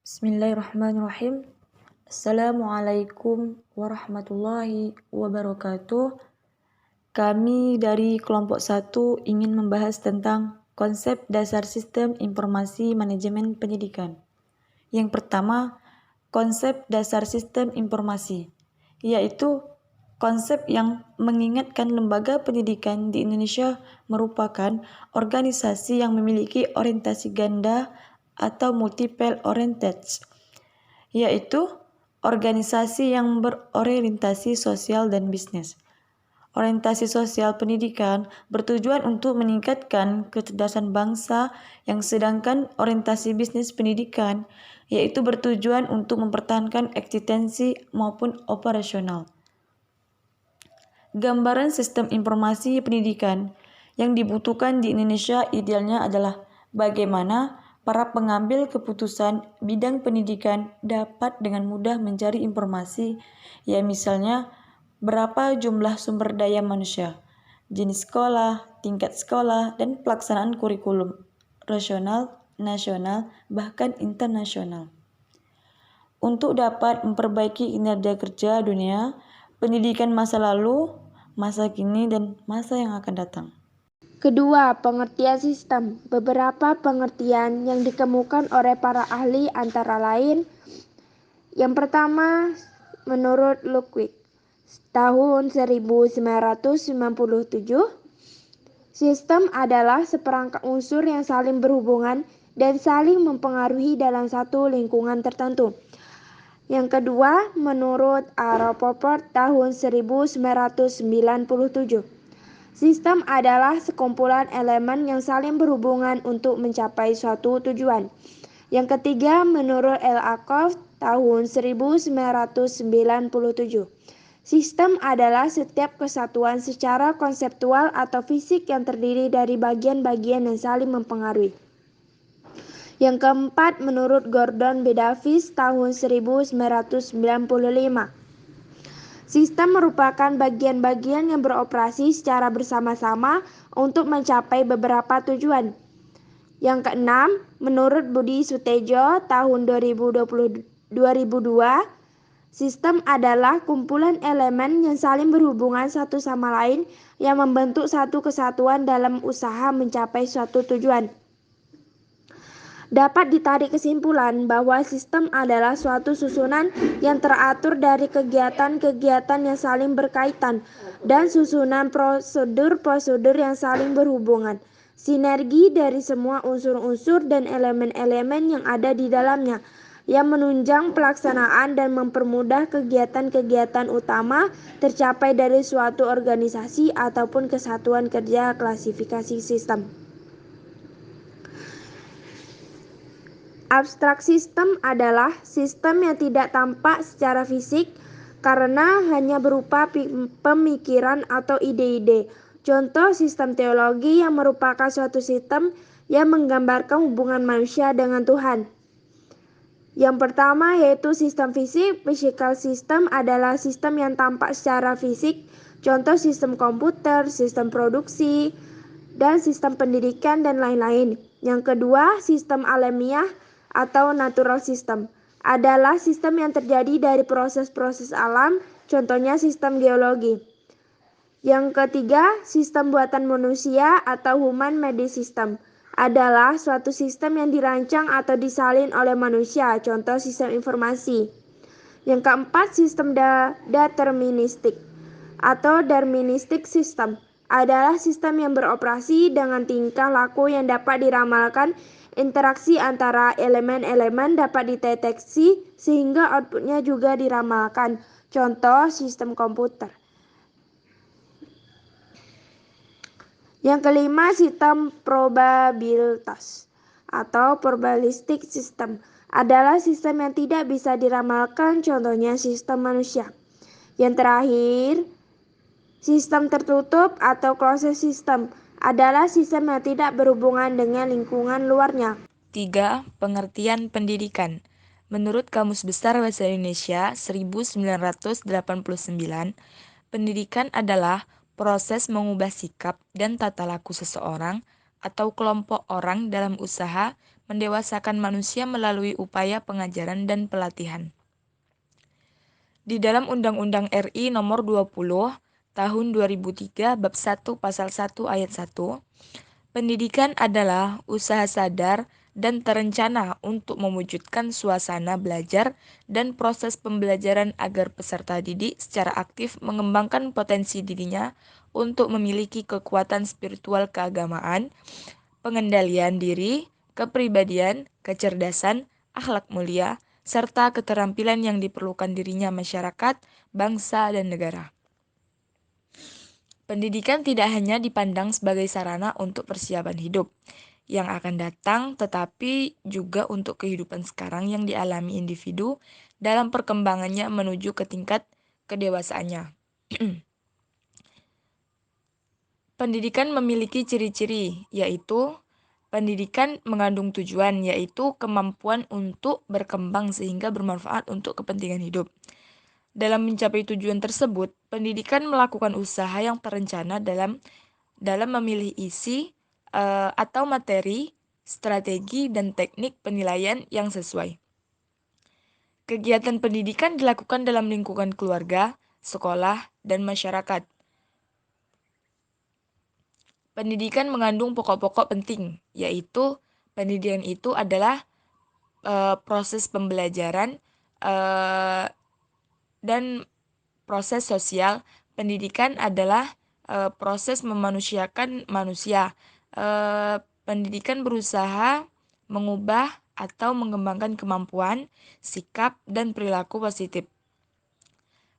Bismillahirrahmanirrahim. Assalamualaikum warahmatullahi wabarakatuh. Kami dari kelompok 1 ingin membahas tentang konsep dasar sistem informasi manajemen pendidikan. Yang pertama, konsep dasar sistem informasi, yaitu konsep yang mengingatkan lembaga pendidikan di Indonesia merupakan organisasi yang memiliki orientasi ganda atau multiple oriented, yaitu organisasi yang berorientasi sosial dan bisnis. Orientasi sosial pendidikan bertujuan untuk meningkatkan kecerdasan bangsa, yang sedangkan orientasi bisnis pendidikan yaitu bertujuan untuk mempertahankan eksistensi maupun operasional. Gambaran sistem informasi pendidikan yang dibutuhkan di Indonesia idealnya adalah bagaimana para pengambil keputusan bidang pendidikan dapat dengan mudah mencari informasi, ya misalnya berapa jumlah sumber daya manusia, jenis sekolah, tingkat sekolah, dan pelaksanaan kurikulum regional, nasional, bahkan internasional. Untuk dapat memperbaiki kinerja kerja dunia, pendidikan masa lalu, masa kini, dan masa yang akan datang. Kedua, pengertian sistem. Beberapa pengertian yang dikemukakan oleh para ahli antara lain: yang pertama, menurut Ludwig tahun 1997, sistem adalah seperangkat unsur yang saling berhubungan dan saling mempengaruhi dalam satu lingkungan tertentu. Yang kedua, menurut Popper tahun 1997, sistem adalah sekumpulan elemen yang saling berhubungan untuk mencapai suatu tujuan. Yang ketiga, menurut L.A.Koff tahun 1997, sistem adalah setiap kesatuan secara konseptual atau fisik yang terdiri dari bagian-bagian yang saling mempengaruhi. Yang keempat, menurut Gordon B. Davis tahun 1995, sistem merupakan bagian-bagian yang beroperasi secara bersama-sama untuk mencapai beberapa tujuan. Yang keenam, menurut Budi Sutejo tahun 2002, sistem adalah kumpulan elemen yang saling berhubungan satu sama lain yang membentuk satu kesatuan dalam usaha mencapai suatu tujuan. Dapat ditarik kesimpulan bahwa sistem adalah suatu susunan yang teratur dari kegiatan-kegiatan yang saling berkaitan dan susunan prosedur-prosedur yang saling berhubungan. Sinergi dari semua unsur-unsur dan elemen-elemen yang ada di dalamnya yang menunjang pelaksanaan dan mempermudah kegiatan-kegiatan utama tercapai dari suatu organisasi ataupun kesatuan kerja. Klasifikasi sistem. Abstrak sistem adalah sistem yang tidak tampak secara fisik karena hanya berupa pemikiran atau ide-ide. Contoh sistem teologi yang merupakan suatu sistem yang menggambarkan hubungan manusia dengan Tuhan. Yang pertama yaitu sistem fisik. Physical system adalah sistem yang tampak secara fisik. Contoh sistem komputer, sistem produksi, dan sistem pendidikan dan lain-lain. Yang kedua, sistem alamiah atau natural system adalah sistem yang terjadi dari proses-proses alam, contohnya sistem geologi. Yang ketiga, sistem buatan manusia atau human made system adalah suatu sistem yang dirancang atau disalin oleh manusia, contoh sistem informasi. Yang keempat, sistem deterministik atau darwinistic system adalah sistem yang beroperasi dengan tingkah laku yang dapat diramalkan. Interaksi antara elemen-elemen dapat dideteksi sehingga outputnya juga diramalkan, contoh sistem komputer. Yang kelima, sistem probabilitas atau probabilistic system adalah sistem yang tidak bisa diramalkan, contohnya sistem manusia. Yang terakhir, sistem tertutup atau closed system adalah sistem yang tidak berhubungan dengan lingkungan luarnya. 3. Pengertian pendidikan. Menurut Kamus Besar Bahasa Indonesia 1989, pendidikan adalah proses mengubah sikap dan tata laku seseorang atau kelompok orang dalam usaha mendewasakan manusia melalui upaya pengajaran dan pelatihan. Di dalam Undang-Undang RI Nomor 20 Tahun 2003 Bab 1 Pasal 1 Ayat 1, pendidikan adalah usaha sadar dan terencana untuk mewujudkan suasana belajar dan proses pembelajaran agar peserta didik secara aktif mengembangkan potensi dirinya untuk memiliki kekuatan spiritual keagamaan, pengendalian diri, kepribadian, kecerdasan, akhlak mulia, serta keterampilan yang diperlukan dirinya masyarakat, bangsa, dan negara. Pendidikan tidak hanya dipandang sebagai sarana untuk persiapan hidup yang akan datang, tetapi juga untuk kehidupan sekarang yang dialami individu dalam perkembangannya menuju ke tingkat kedewasaannya. Pendidikan memiliki ciri-ciri, yaitu pendidikan mengandung tujuan, yaitu kemampuan untuk berkembang sehingga bermanfaat untuk kepentingan hidup. Dalam mencapai tujuan tersebut, pendidikan melakukan usaha yang terencana dalam memilih isi atau materi, strategi, dan teknik penilaian yang sesuai. Kegiatan pendidikan dilakukan dalam lingkungan keluarga, sekolah, dan masyarakat. Pendidikan mengandung pokok-pokok penting, yaitu pendidikan itu adalah proses pembelajaran dan proses sosial. Pendidikan adalah proses memanusiakan manusia. Pendidikan berusaha mengubah atau mengembangkan kemampuan, sikap, dan perilaku positif.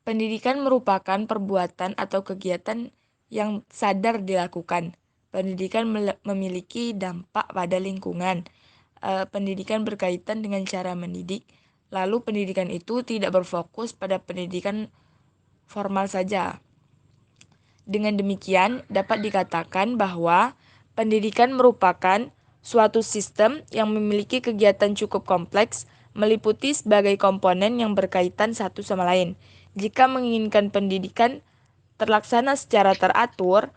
Pendidikan merupakan perbuatan atau kegiatan yang sadar dilakukan. Pendidikan memiliki dampak pada lingkungan. Pendidikan berkaitan dengan cara mendidik. Lalu pendidikan itu tidak berfokus pada pendidikan formal saja. Dengan demikian, dapat dikatakan bahwa pendidikan merupakan suatu sistem yang memiliki kegiatan cukup kompleks, meliputi sebagai komponen yang berkaitan satu sama lain. Jika menginginkan pendidikan terlaksana secara teratur,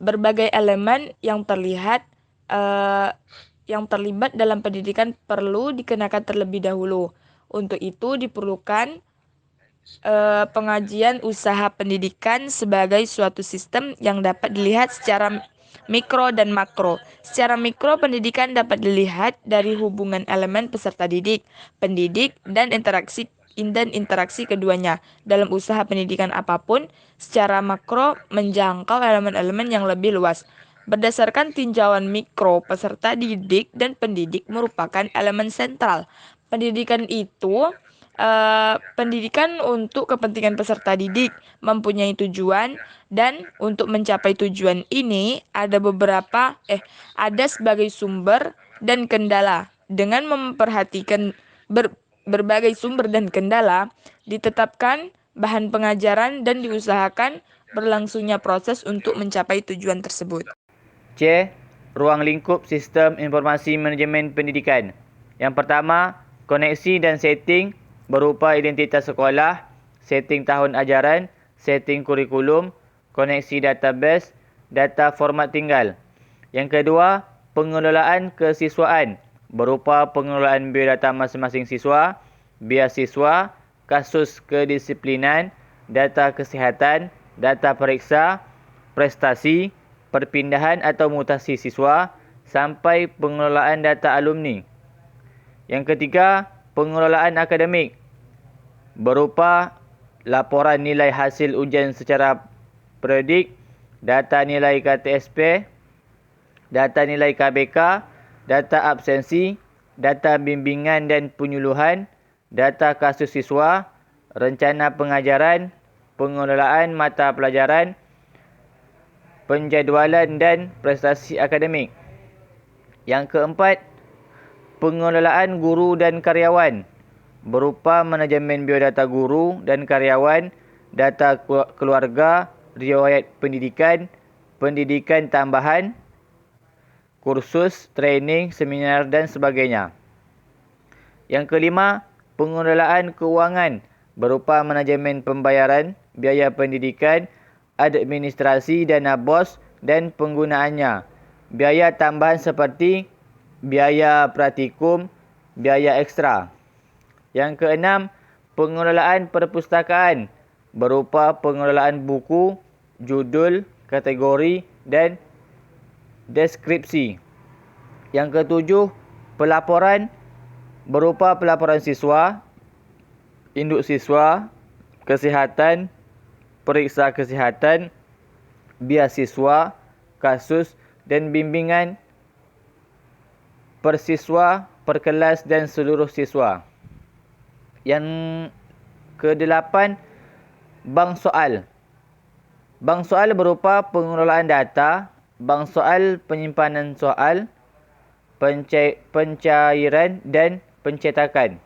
berbagai elemen yang terlibat dalam pendidikan perlu dikenakan terlebih dahulu. Untuk itu diperlukan pengajian usaha pendidikan sebagai suatu sistem yang dapat dilihat secara mikro dan makro. Secara mikro, pendidikan dapat dilihat dari hubungan elemen peserta didik, pendidik, dan interaksi keduanya dalam usaha pendidikan apapun. Secara makro, menjangkau elemen-elemen yang lebih luas. Berdasarkan tinjauan mikro, peserta didik dan pendidik merupakan elemen sentral. Pendidikan untuk kepentingan peserta didik mempunyai tujuan, dan untuk mencapai tujuan ini ada sebagai sumber dan kendala. Dengan memperhatikan berbagai sumber dan kendala, ditetapkan bahan pengajaran dan diusahakan berlangsungnya proses untuk mencapai tujuan tersebut. C. Ruang lingkup sistem informasi manajemen pendidikan. Yang pertama, koneksi dan setting berupa identitas sekolah, setting tahun ajaran, setting kurikulum, koneksi database, data format tinggal. Yang kedua, pengelolaan kesiswaan berupa pengelolaan biodata masing-masing siswa, biasiswa, kasus kedisiplinan, data kesihatan, data periksa, prestasi, perpindahan atau mutasi siswa, sampai pengelolaan data alumni. Yang ketiga, pengelolaan akademik berupa laporan nilai hasil ujian secara periodik, data nilai KTSP, data nilai KBK, data absensi, data bimbingan dan penyuluhan, data kasus siswa, rencana pengajaran, pengelolaan mata pelajaran, penjadualan dan prestasi akademik. Yang keempat, pengelolaan guru dan karyawan berupa manajemen biodata guru dan karyawan, data keluarga, riwayat pendidikan, pendidikan tambahan, kursus, training, seminar dan sebagainya. Yang kelima, pengelolaan keuangan berupa manajemen pembayaran, biaya pendidikan, administrasi, dana bos dan penggunaannya, biaya tambahan seperti biaya praktikum, biaya ekstra. Yang keenam, pengelolaan perpustakaan berupa pengelolaan buku, judul, kategori dan deskripsi. Yang ketujuh, pelaporan berupa pelaporan siswa, induk siswa, kesihatan, periksa kesihatan, biasiswa, kasus dan bimbingan persiswa, perkelas dan seluruh siswa. Yang kedelapan, bank soal. Bank soal berupa pengelolaan data, bank soal penyimpanan soal, pencairan dan pencetakan.